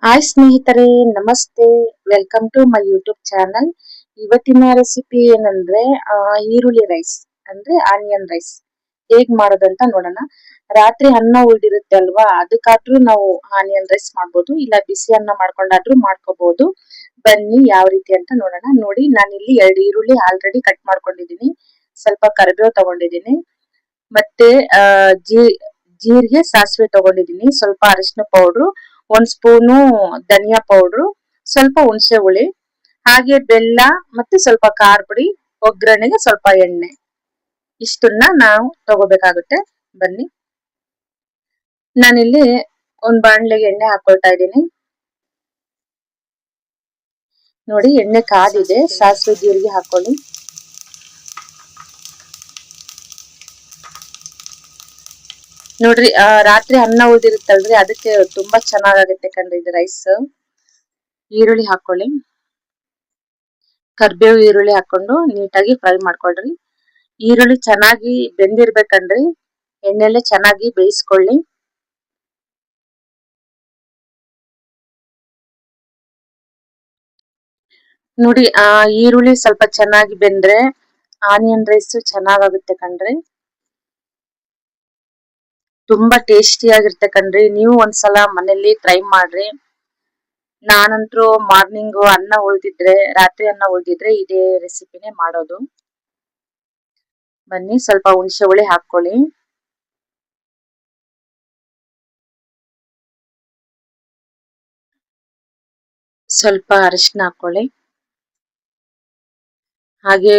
Hi ಸ್ನೇಹಿತರೆ, ನಮಸ್ತೆ. Welcome to my YouTube channel. ಇವತ್ತಿನ ರೆಸಿಪಿ ಏನಂದ್ರೆ ಈರುಳ್ಳಿ ರೈಸ್ ಅಂದ್ರೆ ಆನಿಯನ್ ರೈಸ್ ಹೇಗ್ ಮಾಡೋದಂತ ನೋಡೋಣ. ರಾತ್ರಿ ಅನ್ನ ಉಳಿದಿರುತ್ತೆ ಅಲ್ವಾ, ಅದಕ್ಕಾದ್ರೂ ನಾವು ಆನಿಯನ್ ರೈಸ್ ಮಾಡ್ಬೋದು, ಇಲ್ಲ ಬಿಸಿ ಅನ್ನ ಮಾಡ್ಕೊಂಡಾದ್ರೂ ಮಾಡ್ಕೋಬಹುದು. ಬನ್ನಿ ಯಾವ ರೀತಿ ಅಂತ ನೋಡೋಣ. ನೋಡಿ, ನಾನಿಲ್ಲಿ 2 ಈರುಳ್ಳಿ ಆಲ್ರೆಡಿ ಕಟ್ ಮಾಡ್ಕೊಂಡಿದೀನಿ. ಸ್ವಲ್ಪ ಕರಿಬೇವು ತಗೊಂಡಿದೀನಿ, ಮತ್ತೆ ಜೀರಿಗೆ, ಸಾಸಿವೆ ತಗೊಂಡಿದೀನಿ, ಸ್ವಲ್ಪ ಅರಿಶಿನ ಪೌಡ್ರು, 1 ಸ್ಪೂನು ಧನಿಯಾ ಪೌಡ್ರು, ಸ್ವಲ್ಪ ಹುಣಸೆ ಹುಳಿ, ಹಾಗೆ ಬೆಲ್ಲ, ಮತ್ತೆ ಸ್ವಲ್ಪ ಖಾರ ಪುಡಿ, ಒಗ್ಗರಣೆಗೆ ಸ್ವಲ್ಪ ಎಣ್ಣೆ. ಇಷ್ಟನ್ನ ನಾವು ತಗೋಬೇಕಾಗುತ್ತೆ. ಬನ್ನಿ, ನಾನಿಲ್ಲಿ ಒಂದ್ ಬಾಣ್ಲೆಗೆ ಎಣ್ಣೆ ಹಾಕೊಳ್ತಾ ಇದ್ದೀನಿ. ನೋಡಿ, ಎಣ್ಣೆ ಕಾದಿದೆ. ಸಾಸಿವೆ ಜೀರಿಗೆ ಹಾಕೊಳ್ಳಿ. ನೋಡ್ರಿ, ರಾತ್ರಿ ಅನ್ನ ಉಳಿದಿರುತ್ತಲ್ರಿ, ಅದಕ್ಕೆ ತುಂಬಾ ಚೆನ್ನಾಗಾಗುತ್ತೆ ಕಣ್ರಿ ಇದು ರೈಸ್. ಈರುಳ್ಳಿ ಹಾಕೊಳ್ಳಿ. ಕರ್ಬೇವು, ಈರುಳ್ಳಿ ಹಾಕೊಂಡು ನೀಟಾಗಿ ಫ್ರೈ ಮಾಡ್ಕೊಳ್ರಿ. ಈರುಳ್ಳಿ ಚೆನ್ನಾಗಿ ಬೆಂದಿರ್ಬೇಕಂಡ್ರಿ, ಎಣ್ಣೆಲೆ ಚೆನ್ನಾಗಿ ಬೇಯಿಸ್ಕೊಳ್ಳಿ. ನೋಡಿ, ಈರುಳ್ಳಿ ಸ್ವಲ್ಪ ಚೆನ್ನಾಗಿ ಬೆಂದ್ರೆ ಆನಿಯನ್ ರೈಸ್ ಚೆನ್ನಾಗಾಗುತ್ತೆ ಕಣ್ರಿ. ತುಂಬಾ ಟೇಸ್ಟಿ ಆಗಿರುತ್ತೆ ಕಣ್ರಿ. ನೀವು ಒಂದ್ಸಲ ಮನೇಲಿ ಟ್ರೈ ಮಾಡ್ರಿ. ನಾನಂತೂ ಮಾರ್ನಿಂಗ್ ರಾತ್ರಿ ಅನ್ನ ಉಳ್ದಿದ್ರೆ ಇದೇ ರೆಸಿಪಿನೇ ಮಾಡೋದು. ಬನ್ನಿ, ಸ್ವಲ್ಪ ಹುಣಸೆ ಹುಳಿ ಹಾಕೊಳ್ಳಿ. ಸ್ವಲ್ಪ ಅರಿಶಿನ ಹಾಕೊಳ್ಳಿ. ಹಾಗೆ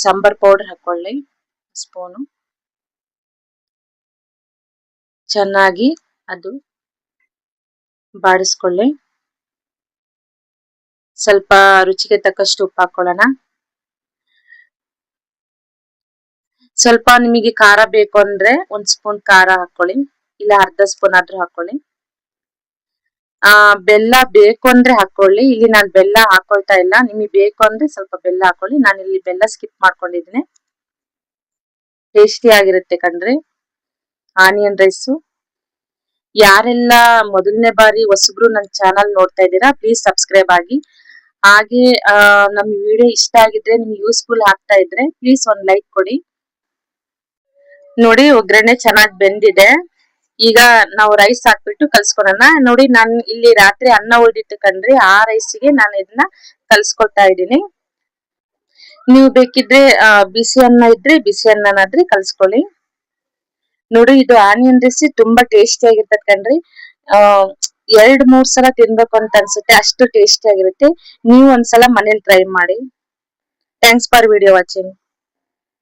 ಸಾಂಬಾರ್ ಪೌಡರ್ ಹಾಕೊಳ್ಳಿ ಸ್ಪೂನು. ಚೆನ್ನಾಗಿ ಅದು ಬಾಡಿಸ್ಕೊಳ್ಳಿ. ಸ್ವಲ್ಪ ರುಚಿಗೆ ತಕ್ಕಷ್ಟು ಉಪ್ಪು ಹಾಕೊಳ್ಳೋಣ. ಸ್ವಲ್ಪ ನಿಮಗೆ ಖಾರ ಬೇಕು ಅಂದ್ರೆ 1 ಸ್ಪೂನ್ ಖಾರ ಹಾಕೊಳ್ಳಿ, ಇಲ್ಲ ಅರ್ಧ ಸ್ಪೂನ್ ಆದ್ರೂ ಹಾಕೊಳ್ಳಿ. ಬೆಲ್ಲ ಬೇಕು ಅಂದ್ರೆ ಹಾಕೊಳ್ಳಿ. ಇಲ್ಲಿ ನಾನು ಬೆಲ್ಲ ಹಾಕೊಳ್ತಾ ಇಲ್ಲ. ನಿಮಗೆ ಬೇಕು ಅಂದ್ರೆ ಸ್ವಲ್ಪ ಬೆಲ್ಲ ಹಾಕೊಳ್ಳಿ. ನಾನು ಇಲ್ಲಿ ಬೆಲ್ಲ ಸ್ಕಿಪ್ ಮಾಡ್ಕೊಂಡಿದ್ದೀನಿ. ಟೇಸ್ಟಿ ಆಗಿರುತ್ತೆ ಕಣ್ರಿ ಆನಿಯನ್ ರೈಸು. ಯಾರೆಲ್ಲ ಮೊದಲನೇ ಬಾರಿ ಹೊಸಬ್ರು ನನ್ನ ಚಾನಲ್ ನೋಡ್ತಾ ಇದ್ದೀರಾ, ಪ್ಲೀಸ್ ಸಬ್ಸ್ಕ್ರೈಬ್ ಆಗಿ. ಹಾಗೆ ನಮ್ ವಿಡಿಯೋ ಇಷ್ಟ ಆಗಿದ್ರೆ, ನಿಮ್ಗೆ ಯೂಸ್ಫುಲ್ ಆಗ್ತಾ ಇದ್ರೆ ಪ್ಲೀಸ್ ಒಂದ್ ಲೈಕ್ ಕೊಡಿ. ನೋಡಿ, ಒಗ್ಗರಣೆ ಚೆನ್ನಾಗಿ ಬೆಂದಿದೆ. ಈಗ ನಾವು ರೈಸ್ ಹಾಕ್ಬಿಟ್ಟು ಕಲ್ಸ್ಕೊಳೋಣ. ನೋಡಿ, ನಾನು ಇಲ್ಲಿ ರಾತ್ರಿ ಅನ್ನ ಉಳಿದಿತ್ತು ಕಣ್ರಿ, ಆ ರೈಸಿಗೆ ನಾನು ಇದನ್ನ ಕಲ್ಸ್ಕೊಳ್ತಾ ಇದ್ದೀನಿ. ನೀವು ಬೇಕಿದ್ರೆ ಬಿಸಿ ಅನ್ನ ಇದ್ರೆ ಬಿಸಿ ಅನ್ನನಾದ್ರೆ ಕಲ್ಸ್ಕೊಳ್ಳಿ. ನೋಡಿ, ಇದು ಆನಿಯನ್ ರೈಸ್ ತುಂಬಾ ಟೇಸ್ಟಿ ಆಗಿರ್ತದೆ ಕಣ್ರಿ. 2-3 ಸಲ ತಿನ್ಬೇಕು ಅಂತ ಅನ್ಸುತ್ತೆ, ಅಷ್ಟು ಟೇಸ್ಟಿ ಆಗಿರುತ್ತೆ. ನೀವು ಒಂದ್ಸಲ ಮನೇಲಿ ಟ್ರೈ ಮಾಡಿ. Thanks for video watching.